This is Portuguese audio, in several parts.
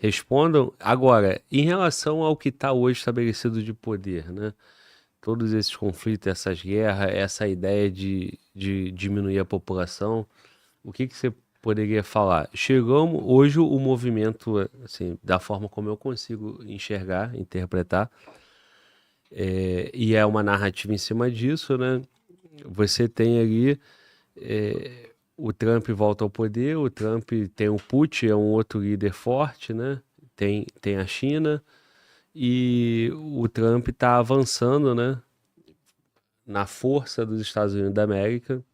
respondam. Agora, em relação ao que está hoje estabelecido de poder, né? Todos esses conflitos, essas guerras, essa ideia de diminuir a população, o que que você poderia falar? Chegamos, hoje o movimento, assim, da forma como eu consigo enxergar, interpretar, e é uma narrativa em cima disso, né? Você tem ali o Trump volta ao poder, o Trump tem o Putin, é um outro líder forte, né? Tem a China e o Trump está avançando, né? Na força dos Estados Unidos da América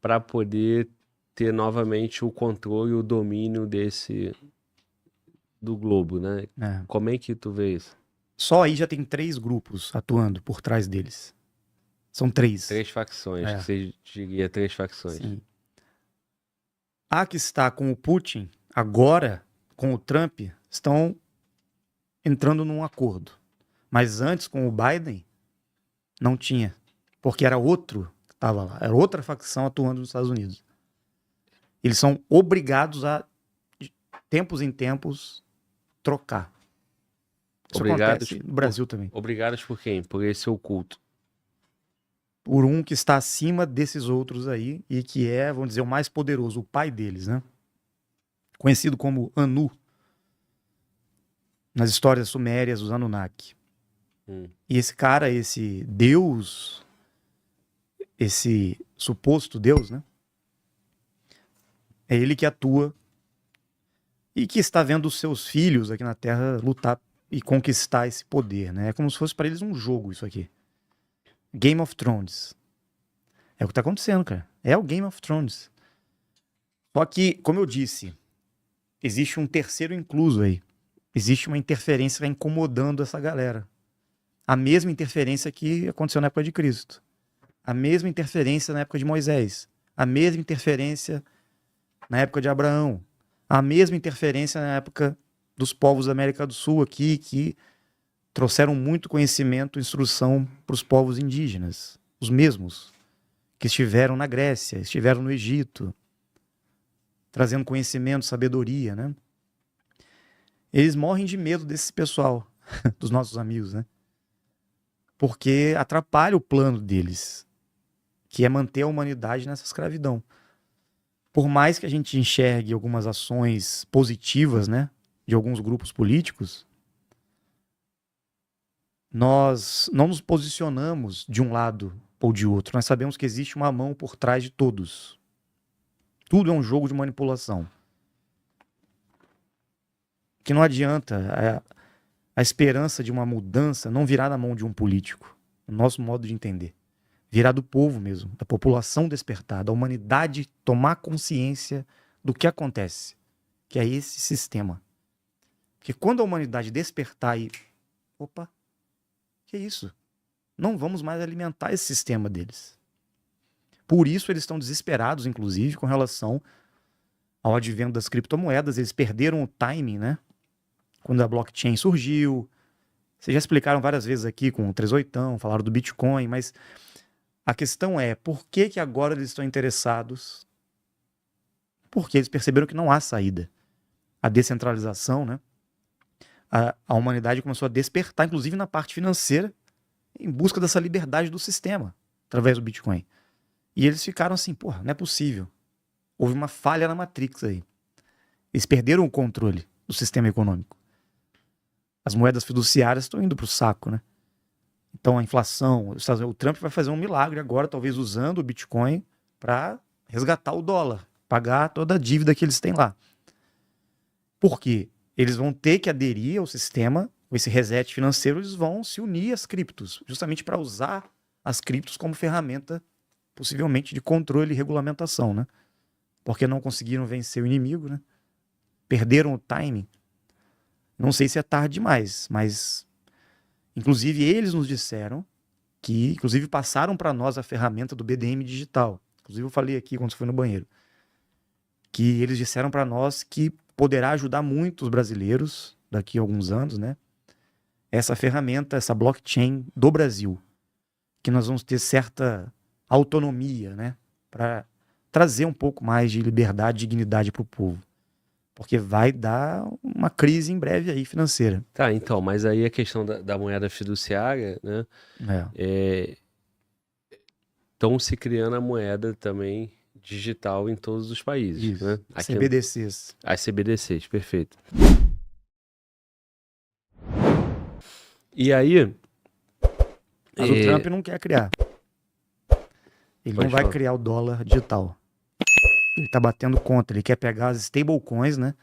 para poder ter novamente o controle, o domínio desse do globo, né? É. Como é que tu vê isso? Só aí já tem 3 grupos atuando por trás deles. São 3. Três facções, que É, você diria três facções. sim. A que está com o Putin, agora, com o Trump, estão entrando num acordo. Mas antes, com o Biden, não tinha. Porque era outro que estava lá. Era outra facção atuando nos Estados Unidos. Eles são obrigados a, de tempos em tempos, trocar. Isso Obrigados acontece no por, Brasil também. obrigados por quem? Por esse oculto. Por um que está acima desses outros aí e que é, vamos dizer, o mais poderoso, o pai deles, né? Conhecido como Anu, nas histórias sumérias, os Anunnaki. Hum. E esse cara, esse deus, esse suposto deus, né? É ele que atua e que está vendo os seus filhos aqui na Terra lutar e conquistar esse poder, né? É como se fosse para eles um jogo isso aqui. Game of Thrones. É o que tá acontecendo, cara. É o Game of Thrones. Só que, como eu disse, existe um terceiro incluso aí. Existe uma interferência que vai incomodando essa galera. A mesma interferência que aconteceu na época de Cristo. A mesma interferência na época de Moisés. A mesma interferência na época de Abraão. A mesma interferência na época dos povos da América do Sul aqui, que trouxeram muito conhecimento e instrução para os povos indígenas. Os mesmos que estiveram na Grécia, estiveram no Egito, trazendo conhecimento, sabedoria, né? Eles morrem de medo desse pessoal, dos nossos amigos, né? Porque atrapalha o plano deles, que é manter a humanidade nessa escravidão. Por mais que a gente enxergue algumas ações positivas, né, de alguns grupos políticos, nós não nos posicionamos de um lado ou de outro. Nós sabemos que existe uma mão por trás de todos. Tudo é um jogo de manipulação. Que não adianta a esperança de uma mudança não virar na mão de um político. No nosso modo de entender. Virar do povo mesmo, da população despertar, da humanidade tomar consciência do que acontece. Que é esse sistema. Porque quando a humanidade despertar e... Opa, que é isso? Não vamos mais alimentar esse sistema deles. Por isso eles estão desesperados, inclusive, com relação ao advento das criptomoedas. Eles perderam o timing, né? Quando a blockchain surgiu. Vocês já explicaram várias vezes aqui com o 38, falaram do Bitcoin, mas a questão é, por que que agora eles estão interessados? Porque eles perceberam que não há saída. A descentralização, né? A humanidade começou a despertar, inclusive na parte financeira, em busca dessa liberdade do sistema, através do Bitcoin. E eles ficaram assim, porra, não é possível. Houve uma falha na Matrix aí. Eles perderam o controle do sistema econômico. As moedas fiduciárias estão indo para o saco, né? Então a inflação, o Trump vai fazer um milagre agora, talvez usando o Bitcoin para resgatar o dólar, pagar toda a dívida que eles têm lá. Por quê? Eles vão ter que aderir ao sistema, com esse reset financeiro, eles vão se unir às criptos, justamente para usar as criptos como ferramenta, possivelmente, de controle e regulamentação, né? Porque não conseguiram vencer o inimigo, né? Perderam o timing. Não sei se é tarde demais, mas inclusive eles nos disseram que, inclusive passaram para nós a ferramenta do BDM digital. Inclusive eu falei aqui quando você foi no banheiro, que eles disseram para nós que poderá ajudar muito os brasileiros daqui a alguns anos, né? Essa ferramenta, essa blockchain do Brasil, que nós vamos ter certa autonomia, né? Para trazer um pouco mais de liberdade e dignidade para o povo. porque vai dar uma crise em breve aí financeira. Tá, então, mas aí a questão da moeda fiduciária, né? É, Estão se criando a moeda também digital em todos os países, né? isso. Aqui, CBDCs. as CBDCs, perfeito. E aí, Mas o Trump não quer criar. Ele Pode não vai falar. criar o dólar digital. Ele está batendo contra. Ele quer pegar as stablecoins, né?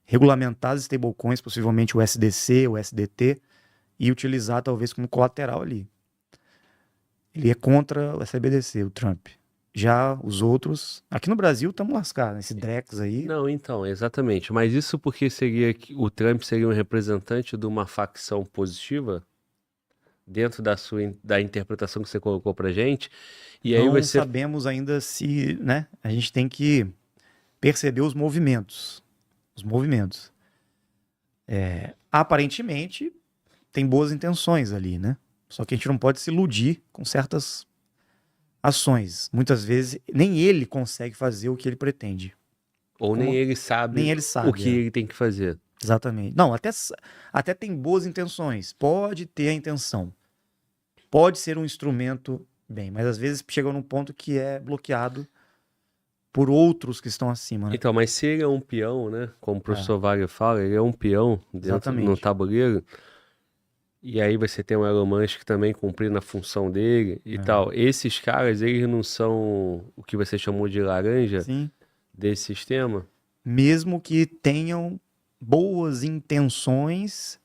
Regulamentar as stablecoins, possivelmente o SDC, o SDT, e utilizar talvez como colateral ali. Ele é contra o CBDC, o Trump. Já os outros, aqui no Brasil estamos lascados, esse Drex aí. Não, então, exatamente. Mas isso porque seria que o Trump seria um representante de uma facção positiva dentro da interpretação que você colocou pra gente. E aí Não você. sabemos ainda se, né? A gente tem que perceber os movimentos. Os movimentos. Aparentemente, tem boas intenções ali, né? Só que a gente não pode se iludir com certas ações. Muitas vezes, nem ele consegue fazer o que ele pretende. Ou nem Como- ele sabe Nem ele o sabe. que ele tem que fazer. Exatamente. Não, até tem boas intenções. Pode ter a intenção. Pode ser um instrumento bem, mas às vezes chega num ponto que é bloqueado por outros que estão acima, né? Então, mas se ele é um peão, né? Como o É, professor Wagner fala, ele é um peão dentro no exatamente. tabuleiro. E aí você tem o Elon Musk também cumprindo a função dele e tal. Esses caras, eles não são o que você chamou de laranja Sim. desse sistema? Mesmo que tenham boas intenções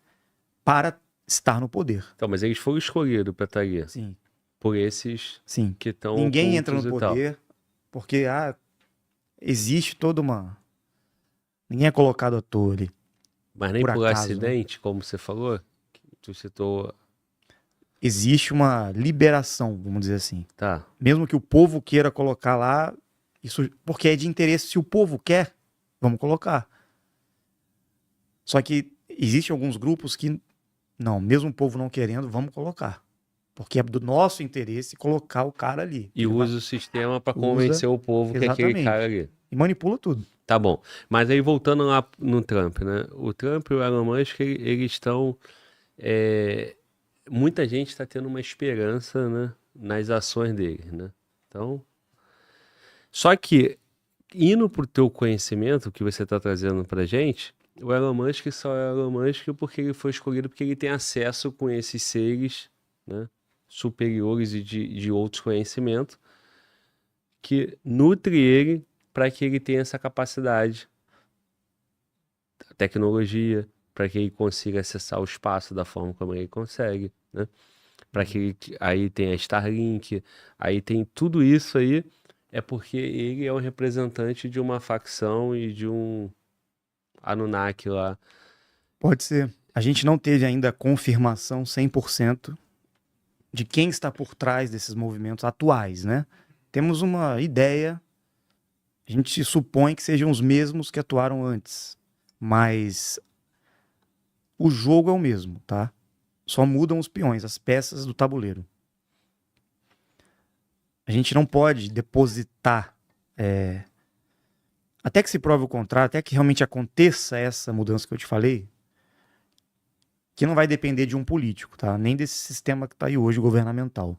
para estar no poder. Então, mas eles foram escolhidos para estar ali. Sim, Por esses sim. que estão Ninguém entra no ocultos e tal. poder porque existe toda uma. Ninguém é colocado à toa ali. Mas nem Por por acaso, né? acidente, como você falou, que tu citou. Existe uma liberação, vamos dizer assim. Tá. Mesmo que o povo queira colocar lá, isso porque é de interesse. Se o povo quer, vamos colocar. Só que existem alguns grupos que, não, mesmo o povo não querendo, vamos colocar. Porque é do nosso interesse colocar o cara ali. E Ele vai- usa o sistema para Usa, convencer o povo que é aquele exatamente. cara ali. E manipula tudo. Tá bom. Mas aí voltando lá no Trump, né? O Trump e o Elon Musk, eles estão. Muita gente está tendo uma esperança, né, nas ações dele, né? Então. Só que, indo pro teu conhecimento que você está trazendo pra gente, o Elon Musk só é Elon Musk porque ele foi escolhido porque ele tem acesso com esses seres, né, superiores e de outros conhecimentos que nutre ele para que ele tenha essa capacidade, a tecnologia, para que ele consiga acessar o espaço da forma como ele consegue, né? Para que aí tem a Starlink, aí tem tudo isso aí, é porque ele é um representante de uma facção e de um Anunnaki lá. Pode ser. A gente não teve ainda a confirmação 100% de quem está por trás desses movimentos atuais, né? Temos uma ideia, a gente supõe que sejam os mesmos que atuaram antes, mas o jogo é o mesmo, tá? Só mudam os peões, as peças do tabuleiro. A gente não pode depositar, até que se prove o contrário, até que realmente aconteça essa mudança que eu te falei, que não vai depender de um político, tá? Nem desse sistema que está aí hoje, governamental.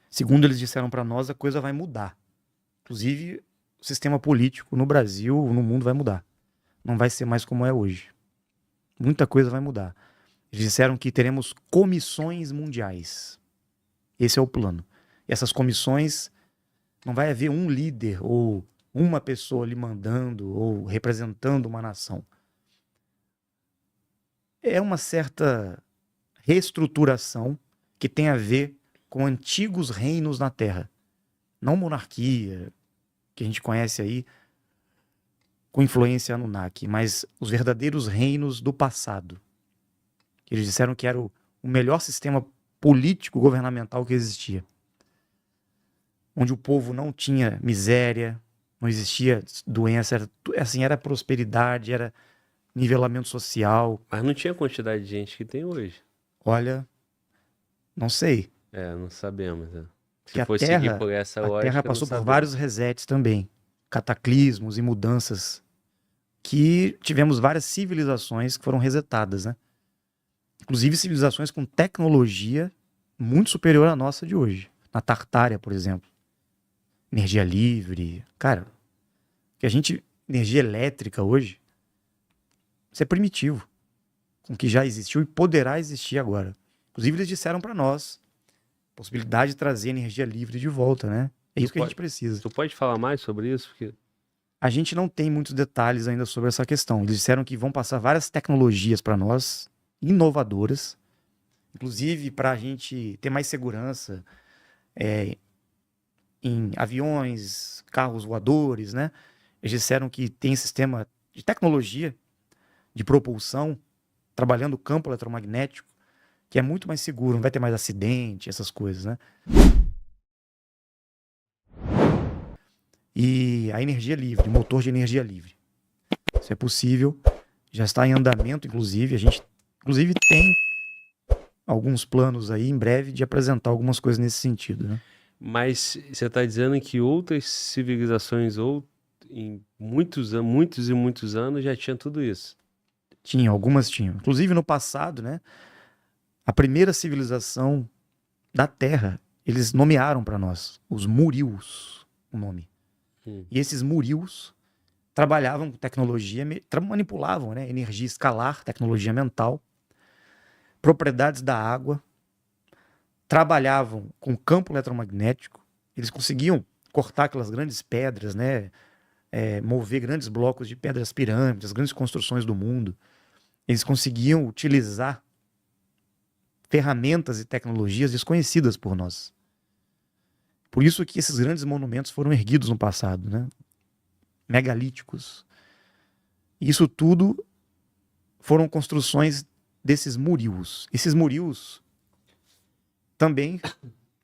Segundo eles disseram para nós, a coisa vai mudar. Inclusive, o sistema político no Brasil, no mundo, vai mudar. Não vai ser mais como é hoje. Muita coisa vai mudar. Eles disseram que teremos comissões mundiais. Esse é o plano. E essas comissões, não vai haver um líder ou uma pessoa ali mandando ou representando uma nação. É uma certa reestruturação que tem a ver com antigos reinos na Terra. Não monarquia, que a gente conhece aí, com influência Anunnaki, mas os verdadeiros reinos do passado. Eles disseram que era o melhor sistema político governamental que existia. Onde o povo não tinha miséria, não existia doença, era prosperidade, era nivelamento social. Mas não tinha a quantidade de gente que tem hoje. Olha, não sei. Não sabemos, né? Se Que for seguir por essa a lógica, Terra não passou por sabemos. vários resets também. Cataclismos e mudanças que tivemos várias civilizações que foram resetadas, né? Inclusive civilizações com tecnologia muito superior à nossa de hoje. Na Tartária, por exemplo. Energia livre. Cara, que a gente... Energia elétrica hoje, isso é primitivo. Com o que já existiu e poderá existir agora. Inclusive, eles disseram para nós possibilidade de trazer energia livre de volta, né? É isso que a gente precisa. Tu pode falar mais sobre isso? Porque... A gente não tem muitos detalhes ainda sobre essa questão. Eles disseram que vão passar várias tecnologias para nós, inovadoras, inclusive para a gente ter mais segurança em aviões, carros voadores, né? Eles disseram que tem sistema de tecnologia de propulsão trabalhando o campo eletromagnético, que é muito mais seguro, não vai ter mais acidente, essas coisas, né? E a energia livre, motor de energia livre. Isso é possível, já está em andamento, inclusive. A gente, inclusive, tem alguns planos aí, em breve, de apresentar algumas coisas nesse sentido, né? Mas você está dizendo que outras civilizações, ou em muitos e muitos anos, já tinham tudo isso? Tinha, algumas tinham. Inclusive, no passado, né? A primeira civilização da Terra, eles nomearam para nós, os Murios, o nome. E esses Murios trabalhavam com tecnologia, manipulavam, né? Energia escalar, tecnologia mental, propriedades da água, trabalhavam com campo eletromagnético, eles conseguiam cortar aquelas grandes pedras, né? Mover grandes blocos de pedras pirâmides, as grandes construções do mundo. Eles conseguiam utilizar ferramentas e tecnologias desconhecidas por nós. Por isso que esses grandes monumentos foram erguidos no passado, né? Megalíticos. Isso tudo foram construções desses Murios. Esses Murios também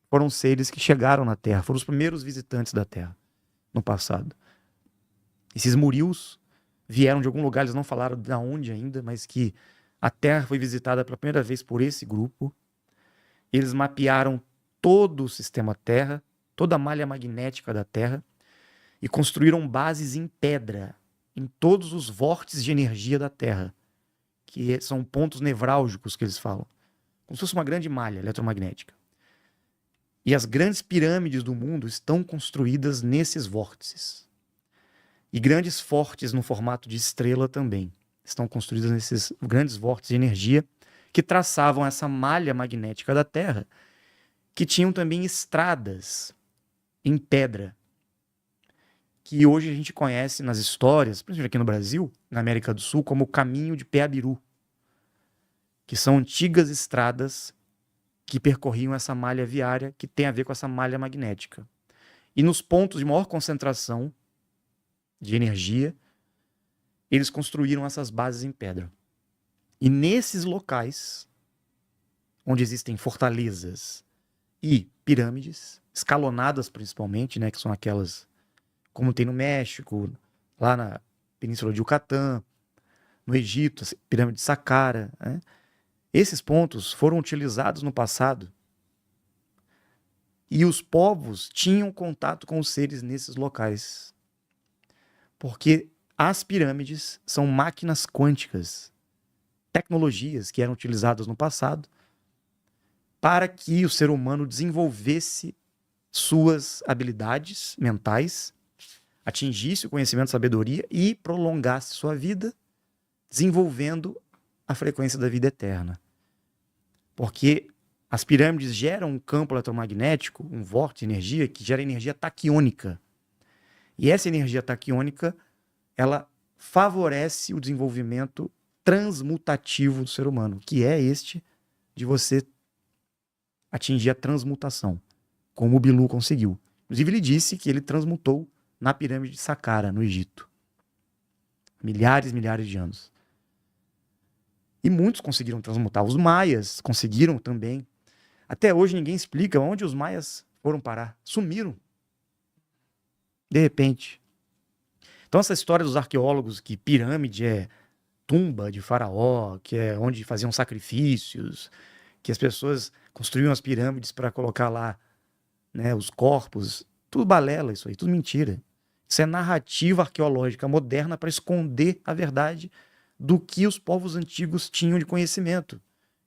foram seres que chegaram na Terra, foram os primeiros visitantes da Terra no passado. Esses Murios vieram de algum lugar, eles não falaram de onde ainda, mas que a Terra foi visitada pela primeira vez por esse grupo. Eles mapearam todo o sistema Terra, toda a malha magnética da Terra, e construíram bases em pedra em todos os vórtices de energia da Terra, que são pontos nevrálgicos que eles falam, como se fosse uma grande malha eletromagnética. E as grandes pirâmides do mundo estão construídas nesses vórtices. E grandes fortes no formato de estrela também estão construídas nesses grandes vórtices de energia que traçavam essa malha magnética da Terra, que tinham também estradas em pedra, que hoje a gente conhece nas histórias, principalmente aqui no Brasil, na América do Sul, como o Caminho de Peabiru, que são antigas estradas que percorriam essa malha viária que tem a ver com essa malha magnética. E nos pontos de maior concentração de energia, eles construíram essas bases em pedra. E nesses locais, onde existem fortalezas e pirâmides, escalonadas principalmente, né, que são aquelas como tem no México, lá na Península de Yucatán, no Egito, a pirâmide de Saqqara, né? Esses pontos foram utilizados no passado e os povos tinham contato com os seres nesses locais. Porque as pirâmides são máquinas quânticas, tecnologias que eram utilizadas no passado para que o ser humano desenvolvesse suas habilidades mentais, atingisse o conhecimento e sabedoria e prolongasse sua vida, desenvolvendo a frequência da vida eterna. Porque as pirâmides geram um campo eletromagnético, um vórtice de energia, que gera energia taquiônica. E essa energia taquiônica, ela favorece o desenvolvimento transmutativo do ser humano, que é este de você atingir a transmutação, como o Bilu conseguiu. Inclusive, ele disse que ele transmutou na pirâmide de Saqqara, no Egito. Milhares e milhares de anos. E muitos conseguiram transmutar. Os maias conseguiram também. Até hoje ninguém explica onde os maias foram parar. Sumiram. De repente. Então essa história dos arqueólogos que pirâmide é tumba de faraó, que é onde faziam sacrifícios, que as pessoas construíam as pirâmides para colocar lá, né, os corpos, tudo balela isso aí, tudo mentira. Isso é narrativa arqueológica moderna para esconder a verdade do que os povos antigos tinham de conhecimento,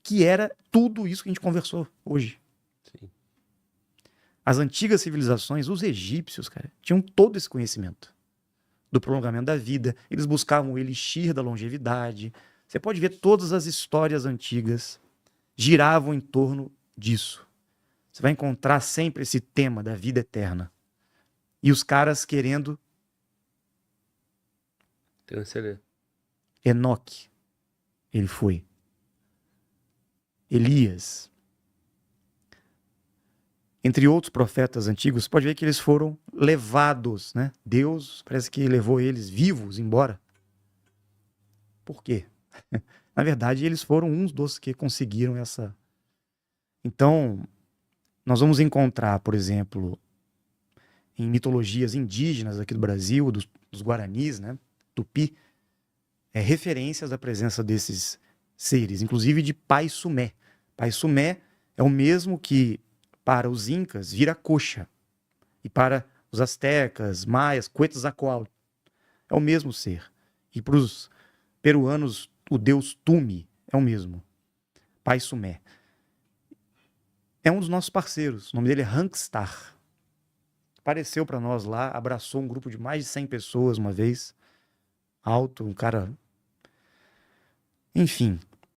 que era tudo isso que a gente conversou hoje. Sim. As antigas civilizações, os egípcios, cara, tinham todo esse conhecimento do prolongamento da vida. Eles buscavam o elixir da longevidade. Você pode ver todas as histórias antigas giravam em torno disso. Você vai encontrar sempre esse tema da vida eterna. E os caras querendo Transcender. Enoque, ele foi. Elias. Entre outros profetas antigos, você pode ver que eles foram levados, né? Deus parece que levou eles vivos embora. Por quê? Na verdade, eles foram uns dos que conseguiram essa. Então, nós vamos encontrar, por exemplo, em mitologias indígenas aqui do Brasil, dos Guaranis, né? Tupi, referências à presença desses seres, inclusive de Pai Sumé. Pai Sumé é o mesmo que, para os incas, Viracocha. E para os astecas, maias, Quetzalcóatl. É o mesmo ser. E para os peruanos, o deus Tumi é o mesmo. Pai Sumé. É um dos nossos parceiros. O nome dele é Hankstar. Apareceu para nós lá, abraçou um grupo de mais de 100 pessoas uma vez. Alto, um cara... Enfim,